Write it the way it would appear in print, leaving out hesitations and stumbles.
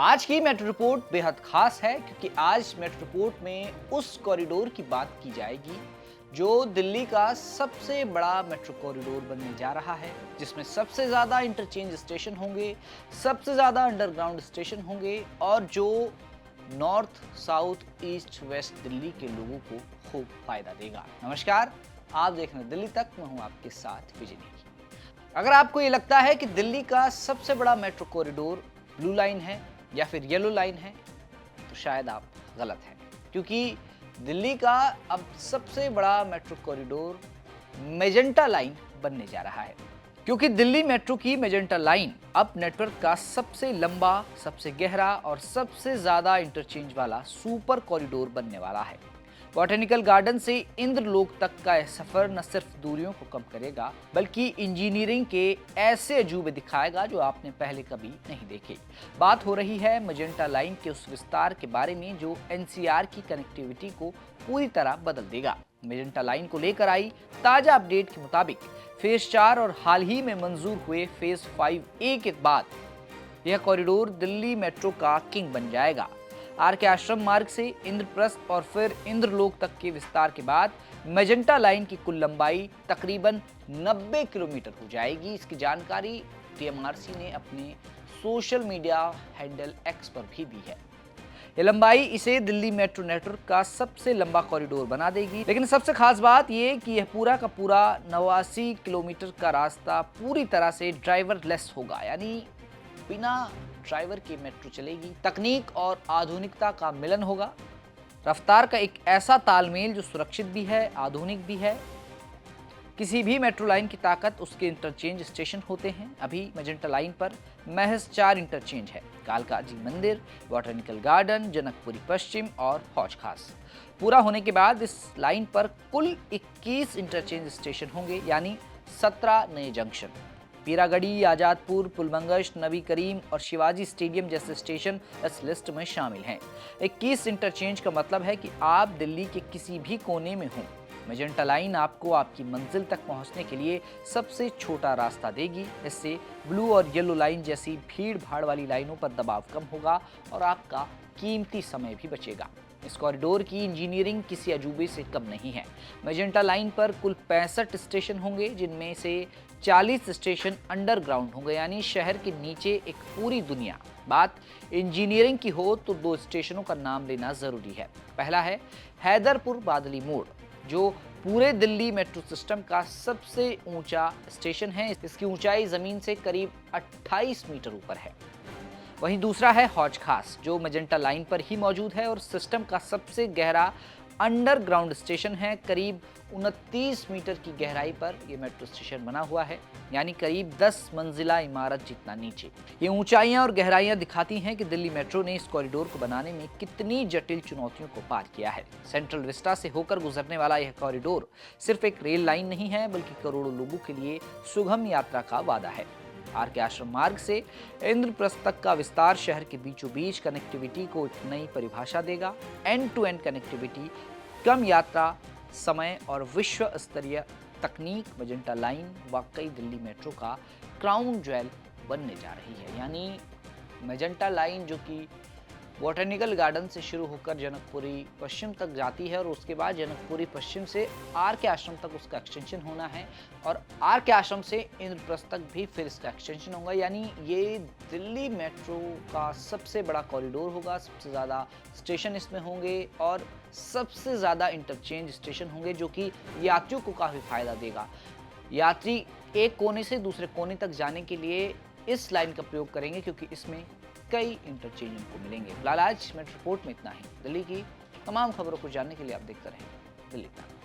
आज की metro report बेहद खास है क्योंकि आज मेट्रो रिपोर्ट में उस कॉरिडोर की बात की जाएगी जो दिल्ली का सबसे बड़ा मेट्रो कॉरिडोर बनने जा रहा है, जिसमें सबसे ज़्यादा इंटरचेंज स्टेशन होंगे, सबसे ज़्यादा अंडरग्राउंड स्टेशन होंगे और जो north, south, east, west Delhi के लोगों को खूब फायदा देगा। नमस्कार, आप देख रहे हैं दिल्ली तक, मैं हूं आपके साथ विजय नेगी। अगर आपको ये लगता है कि दिल्ली का सबसे बड़ा मेट्रो कॉरिडोर ब्लू लाइन है या फिर येलो लाइन है, तो शायद आप गलत हैं, क्योंकि दिल्ली का अब सबसे बड़ा मेट्रो कॉरिडोर मेजेंटा लाइन बनने जा रहा है। क्योंकि दिल्ली मेट्रो की मेजेंटा लाइन अब नेटवर्क का सबसे लंबा, सबसे गहरा और सबसे ज्यादा इंटरचेंज वाला सुपर कॉरिडोर बनने वाला है। बॉटेनिकल गार्डन से इंद्रलोक तक का यह सफर न सिर्फ दूरियों को कम करेगा, बल्कि इंजीनियरिंग के ऐसे अजूबे दिखाएगा जो आपने पहले कभी नहीं देखे। बात हो रही है मेजेंटा लाइन के उस विस्तार के बारे में जो एनसीआर की कनेक्टिविटी को पूरी तरह बदल देगा। मेजेंटा लाइन को लेकर आई ताजा अपडेट के मुताबिक फेज 4 और हाल ही में मंजूर हुए फेज 5A के बाद यह कॉरिडोर दिल्ली मेट्रो का किंग बन जाएगा। आर.के. आश्रम मार्ग से इंद्रप्रस्थ और फिर इंद्रलोक तक के विस्तार के बाद मेजेंटा लाइन की कुल लंबाई तकरीबन 90 किलोमीटर हो जाएगी। इसकी जानकारी टीएमआरसी ने अपने सोशल मीडिया हैंडल एक्स पर भी दी है। यह लंबाई इसे दिल्ली मेट्रो नेटवर्क का सबसे लंबा कॉरिडोर बना देगी। लेकिन सबसे खास बात यह कि यह पूरा का पूरा 89 किलोमीटर का रास्ता पूरी तरह से ड्राइवरलेस होगा, यानी बिना ड्राइवर के मेट्रो चलेगी। तकनीक और आधुनिकता का मिलन होगा, रफ्तार का एक ऐसा तालमेल जो सुरक्षित भी है, आधुनिक भी है। किसी भी मेट्रो लाइन की ताकत उसके इंटरचेंज स्टेशन होते हैं। अभी मेजेंटा लाइन पर महज 4 इंटरचेंज है: कालका जी मंदिर, बॉटेनिकल गार्डन, जनकपुरी पश्चिम और हौज खास। पूरा होने के बाद इस लाइन पर कुल 21 इंटरचेंज स्टेशन होंगे, यानी 17 नए जंक्शन। पीरागढ़ी, आजादपुर, पुलबंगश, नबी करीम और शिवाजी स्टेडियम जैसे स्टेशन इस लिस्ट में शामिल हैं। 21 इंटरचेंज का मतलब है कि आप दिल्ली के किसी भी कोने में हों, मेजेंटा लाइन आपको आपकी मंजिल तक पहुंचने के लिए सबसे छोटा रास्ता देगी। इससे ब्लू और येलो लाइन जैसी भीड़ भाड़ वाली लाइनों पर दबाव कम होगा और आपका कीमती समय भी बचेगा। इस कॉरिडोर की इंजीनियरिंग किसी अजूबे से कम नहीं है। मेजेंटा लाइन पर कुल 65 स्टेशन होंगे, जिनमें से 40 स्टेशन अंडरग्राउंड होंगे, यानी शहर के नीचे एक पूरी दुनिया। बात इंजीनियरिंग की हो तो 2 स्टेशनों का नाम लेना जरूरी है। पहला है हैदरपुर बादली मोड़, जो पूरे दिल्ली मेट्रो सिस्टम का सबसे ऊंचा स्टेशन है। इसकी ऊंचाई जमीन से करीब 28 मीटर ऊपर है। वहीं दूसरा है हौज खास, जो मेजेंटा लाइन पर ही मौजूद है और सिस्टम का सबसे गहरा अंडरग्राउंड स्टेशन है। करीब 29 मीटर की गहराई पर यह मेट्रो स्टेशन बना हुआ है, यानी करीब 10 मंजिला इमारत जितना नीचे। ये ऊंचाइयां और गहराइयां दिखाती हैं कि दिल्ली मेट्रो ने इस कॉरिडोर को बनाने में कितनी जटिल चुनौतियों को पार किया है। सेंट्रल विस्टा से होकर गुजरने वाला यह कॉरिडोर सिर्फ एक रेल लाइन नहीं है, बल्कि करोड़ों लोगों के लिए सुगम यात्रा का वादा है। आर.के. आश्रम मार्ग से इंद्रप्रस्थ तक का विस्तार शहर के बीचों बीच कनेक्टिविटी को एक नई परिभाषा देगा। एंड टू एंड कनेक्टिविटी, कम यात्रा समय और विश्व स्तरीय तकनीक। मेजेंटा लाइन वाकई दिल्ली मेट्रो का क्राउन ज्वेल बनने जा रही है। यानी मेजेंटा लाइन जो कि बॉटेनिकल गार्डन से शुरू होकर जनकपुरी पश्चिम तक जाती है और उसके बाद जनकपुरी पश्चिम से आर.के. आश्रम तक उसका एक्सटेंशन होना है और आर.के. आश्रम से इंद्रप्रस्थ तक भी फिर इसका एक्सटेंशन होगा। यानी ये दिल्ली मेट्रो का सबसे बड़ा कॉरिडोर होगा, सबसे ज़्यादा स्टेशन इसमें होंगे और सबसे ज़्यादा इंटरचेंज स्टेशन होंगे, जो कि यात्रियों को काफ़ी फायदा देगा। यात्री एक कोने से दूसरे कोने तक जाने के लिए इस लाइन का प्रयोग करेंगे, क्योंकि इसमें कई इंटरचेंज उनको मिलेंगे। फिलहाल आज मेट्रो रिपोर्ट में इतना ही। दिल्ली की तमाम खबरों को जानने के लिए आप देखते रहें दिल्ली तक।